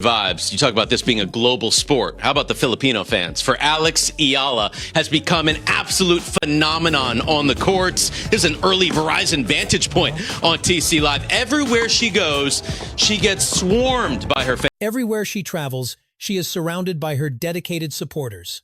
Vibes. You talk about this being a global sport. How about the Filipino fans? For Alex Eala has become an absolute phenomenon on the courts. There's an early Verizon vantage point on TC Live. Everywhere she goes, she gets swarmed by her fans. Everywhere she travels, she is surrounded by her dedicated supporters.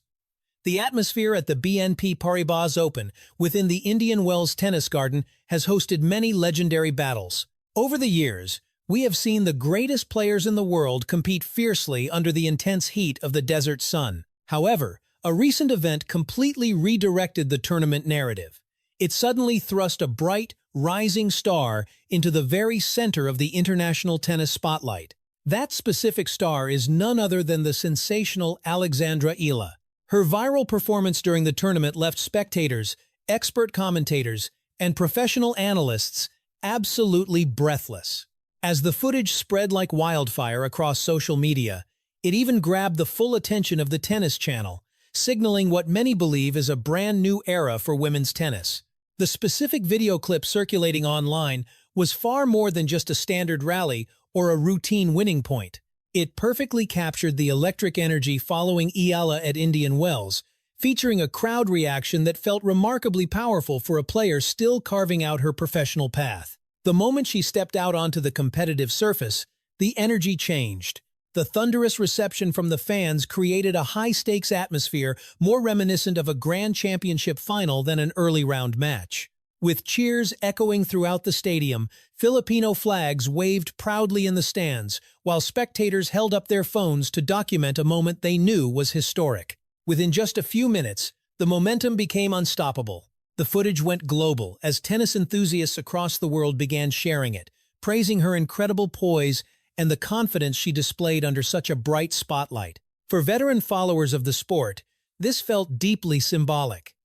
The atmosphere at the BNP Paribas Open within the Indian Wells Tennis Garden has hosted many legendary battles. Over the years, we have seen the greatest players in the world compete fiercely under the intense heat of the desert sun. However, a recent event completely redirected the tournament narrative. It suddenly thrust a bright, rising star into the very center of the international tennis spotlight. That specific star is none other than the sensational Alexandra Eala. Her viral performance during the tournament left spectators, expert commentators, and professional analysts absolutely breathless. As the footage spread like wildfire across social media, it even grabbed the full attention of the Tennis Channel, signaling what many believe is a brand new era for women's tennis. The specific video clip circulating online was far more than just a standard rally or a routine winning point. It perfectly captured the electric energy following Eala at Indian Wells, featuring a crowd reaction that felt remarkably powerful for a player still carving out her professional path. The moment she stepped out onto the competitive surface, the energy changed. The thunderous reception from the fans created a high-stakes atmosphere more reminiscent of a grand championship final than an early-round match. With cheers echoing throughout the stadium, Filipino flags waved proudly in the stands, while spectators held up their phones to document a moment they knew was historic. Within just a few minutes, the momentum became unstoppable. The footage went global as tennis enthusiasts across the world began sharing it, praising her incredible poise and the confidence she displayed under such a bright spotlight. For veteran followers of the sport, this felt deeply symbolic.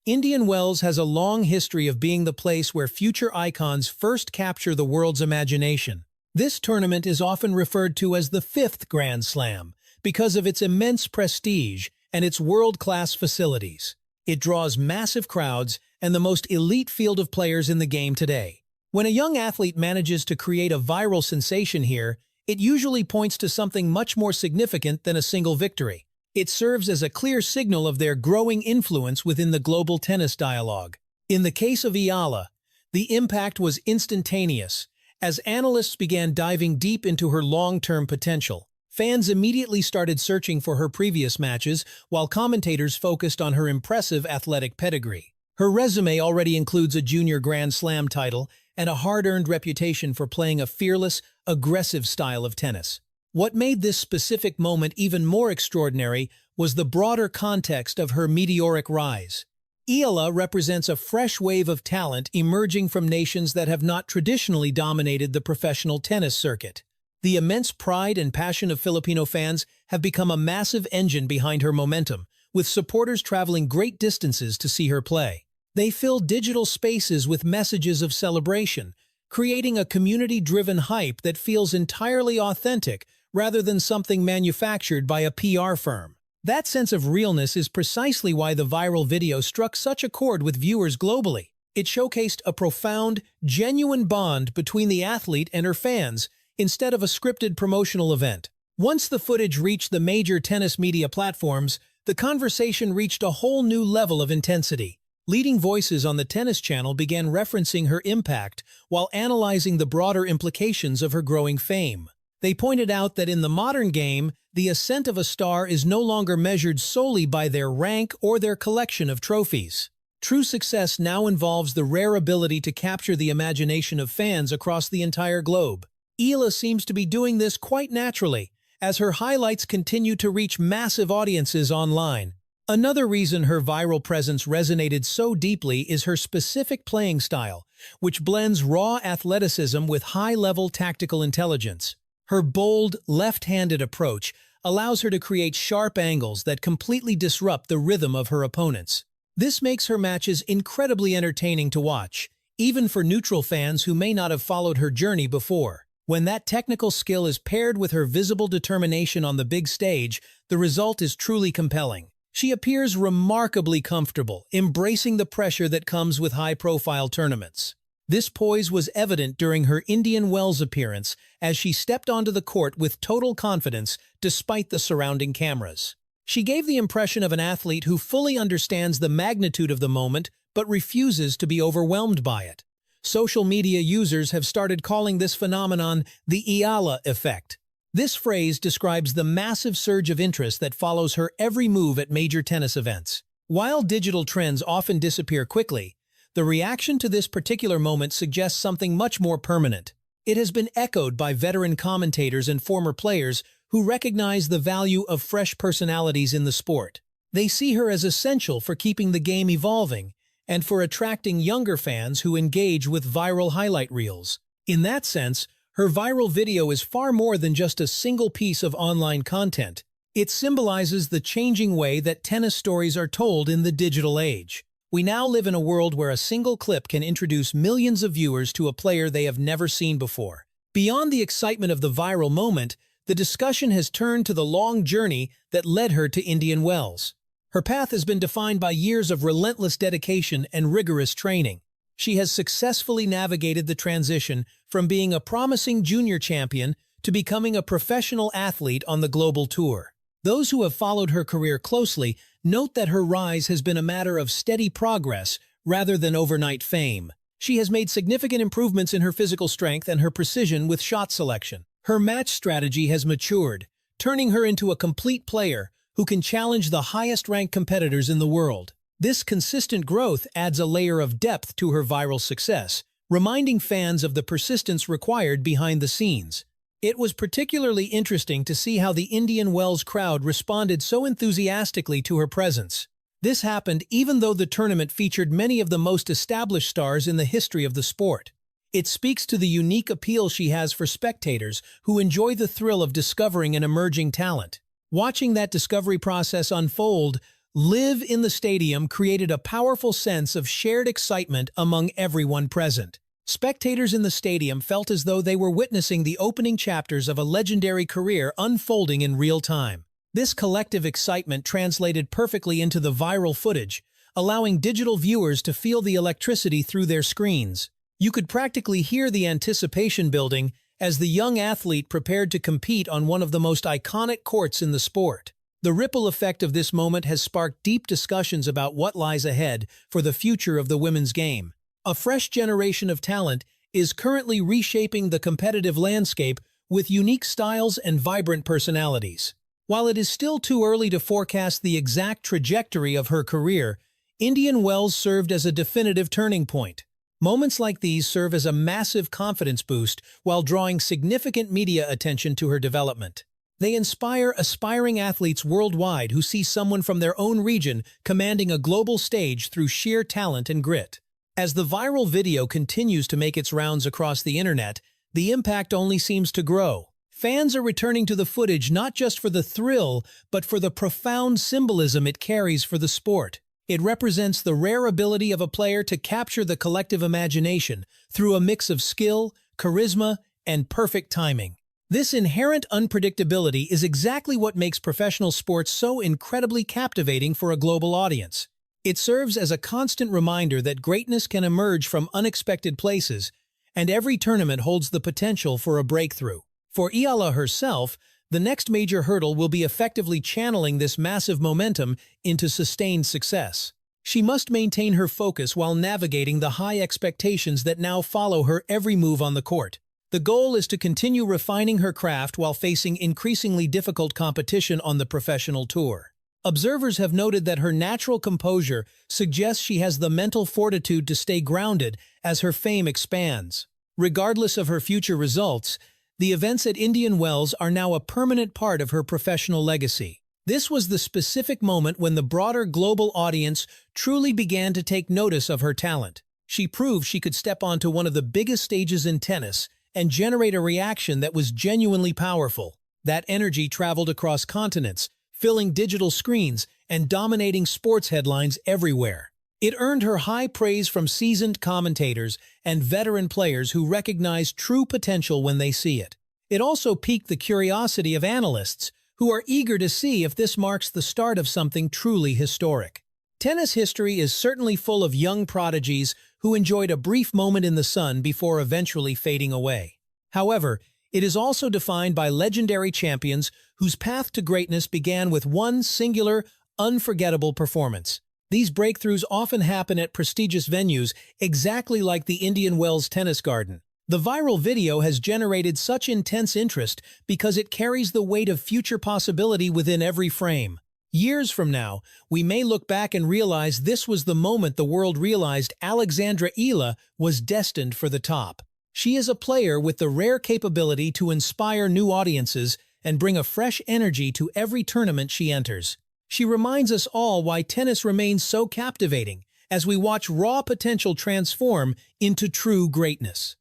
Indian Wells has a long history of being the place where future icons first capture the world's imagination. This tournament is often referred to as the fifth Grand Slam because of its immense prestige and its world-class facilities. It draws massive crowds and the most elite field of players in the game today. When a young athlete manages to create a viral sensation here, it usually points to something much more significant than a single victory. It serves as a clear signal of their growing influence within the global tennis dialogue. In the case of Eala, the impact was instantaneous, as analysts began diving deep into her long-term potential. Fans immediately started searching for her previous matches, while commentators focused on her impressive athletic pedigree. Her resume already includes a junior Grand Slam title and a hard-earned reputation for playing a fearless, aggressive style of tennis. What made this specific moment even more extraordinary was the broader context of her meteoric rise. Eala represents a fresh wave of talent emerging from nations that have not traditionally dominated the professional tennis circuit. The immense pride and passion of Filipino fans have become a massive engine behind her momentum, with supporters traveling great distances to see her play. They fill digital spaces with messages of celebration, creating a community-driven hype that feels entirely authentic rather than something manufactured by a PR firm. That sense of realness is precisely why the viral video struck such a chord with viewers globally. It showcased a profound, genuine bond between the athlete and her fans, instead of a scripted promotional event. Once the footage reached the major tennis media platforms, the conversation reached a whole new level of intensity. Leading voices on the Tennis Channel began referencing her impact while analyzing the broader implications of her growing fame. They pointed out that in the modern game, the ascent of a star is no longer measured solely by their rank or their collection of trophies. True success now involves the rare ability to capture the imagination of fans across the entire globe. Eala seems to be doing this quite naturally, as her highlights continue to reach massive audiences online. Another reason her viral presence resonated so deeply is her specific playing style, which blends raw athleticism with high-level tactical intelligence. Her bold, left-handed approach allows her to create sharp angles that completely disrupt the rhythm of her opponents. This makes her matches incredibly entertaining to watch, even for neutral fans who may not have followed her journey before. When that technical skill is paired with her visible determination on the big stage, the result is truly compelling. She appears remarkably comfortable, embracing the pressure that comes with high-profile tournaments. This poise was evident during her Indian Wells appearance as she stepped onto the court with total confidence despite the surrounding cameras. She gave the impression of an athlete who fully understands the magnitude of the moment but refuses to be overwhelmed by it. Social media users have started calling this phenomenon the Eala effect. This phrase describes the massive surge of interest that follows her every move at major tennis events. While digital trends often disappear quickly, the reaction to this particular moment suggests something much more permanent. It has been echoed by veteran commentators and former players who recognize the value of fresh personalities in the sport. They see her as essential for keeping the game evolving and for attracting younger fans who engage with viral highlight reels. In that sense, her viral video is far more than just a single piece of online content. It symbolizes the changing way that tennis stories are told in the digital age. We now live in a world where a single clip can introduce millions of viewers to a player they have never seen before. Beyond the excitement of the viral moment, the discussion has turned to the long journey that led her to Indian Wells. Her path has been defined by years of relentless dedication and rigorous training. She has successfully navigated the transition from being a promising junior champion to becoming a professional athlete on the global tour. Those who have followed her career closely note that her rise has been a matter of steady progress rather than overnight fame. She has made significant improvements in her physical strength and her precision with shot selection. Her match strategy has matured, turning her into a complete player who can challenge the highest-ranked competitors in the world. This consistent growth adds a layer of depth to her viral success, reminding fans of the persistence required behind the scenes. It was particularly interesting to see how the Indian Wells crowd responded so enthusiastically to her presence. This happened even though the tournament featured many of the most established stars in the history of the sport. It speaks to the unique appeal she has for spectators who enjoy the thrill of discovering an emerging talent. Watching that discovery process unfold live in the stadium created a powerful sense of shared excitement among everyone present. Spectators in the stadium felt as though they were witnessing the opening chapters of a legendary career unfolding in real time. This collective excitement translated perfectly into the viral footage, allowing digital viewers to feel the electricity through their screens. You could practically hear the anticipation building as the young athlete prepared to compete on one of the most iconic courts in the sport. The ripple effect of this moment has sparked deep discussions about what lies ahead for the future of the women's game. A fresh generation of talent is currently reshaping the competitive landscape with unique styles and vibrant personalities. While it is still too early to forecast the exact trajectory of her career, Indian Wells served as a definitive turning point. Moments like these serve as a massive confidence boost while drawing significant media attention to her development. They inspire aspiring athletes worldwide who see someone from their own region commanding a global stage through sheer talent and grit. As the viral video continues to make its rounds across the internet, the impact only seems to grow. Fans are returning to the footage not just for the thrill, but for the profound symbolism it carries for the sport. It represents the rare ability of a player to capture the collective imagination through a mix of skill, charisma, and perfect timing. This inherent unpredictability is exactly what makes professional sports so incredibly captivating for a global audience. It serves as a constant reminder that greatness can emerge from unexpected places, and every tournament holds the potential for a breakthrough. For Eala herself, the next major hurdle will be effectively channeling this massive momentum into sustained success. She must maintain her focus while navigating the high expectations that now follow her every move on the court. The goal is to continue refining her craft while facing increasingly difficult competition on the professional tour. Observers have noted that her natural composure suggests she has the mental fortitude to stay grounded as her fame expands. Regardless of her future results, the events at Indian Wells are now a permanent part of her professional legacy. This was the specific moment when the broader global audience truly began to take notice of her talent. She proved she could step onto one of the biggest stages in tennis and generate a reaction that was genuinely powerful. That energy traveled across continents, filling digital screens and dominating sports headlines everywhere. It earned her high praise from seasoned commentators and veteran players who recognize true potential when they see it. It also piqued the curiosity of analysts, who are eager to see if this marks the start of something truly historic. Tennis history is certainly full of young prodigies who enjoyed a brief moment in the sun before eventually fading away. However, it is also defined by legendary champions whose path to greatness began with one singular, unforgettable performance. These breakthroughs often happen at prestigious venues, exactly like the Indian Wells Tennis Garden. The viral video has generated such intense interest because it carries the weight of future possibility within every frame. Years from now, we may look back and realize this was the moment the world realized Alexandra Eala was destined for the top. She is a player with the rare capability to inspire new audiences and bring a fresh energy to every tournament she enters. She reminds us all why tennis remains so captivating as we watch raw potential transform into true greatness.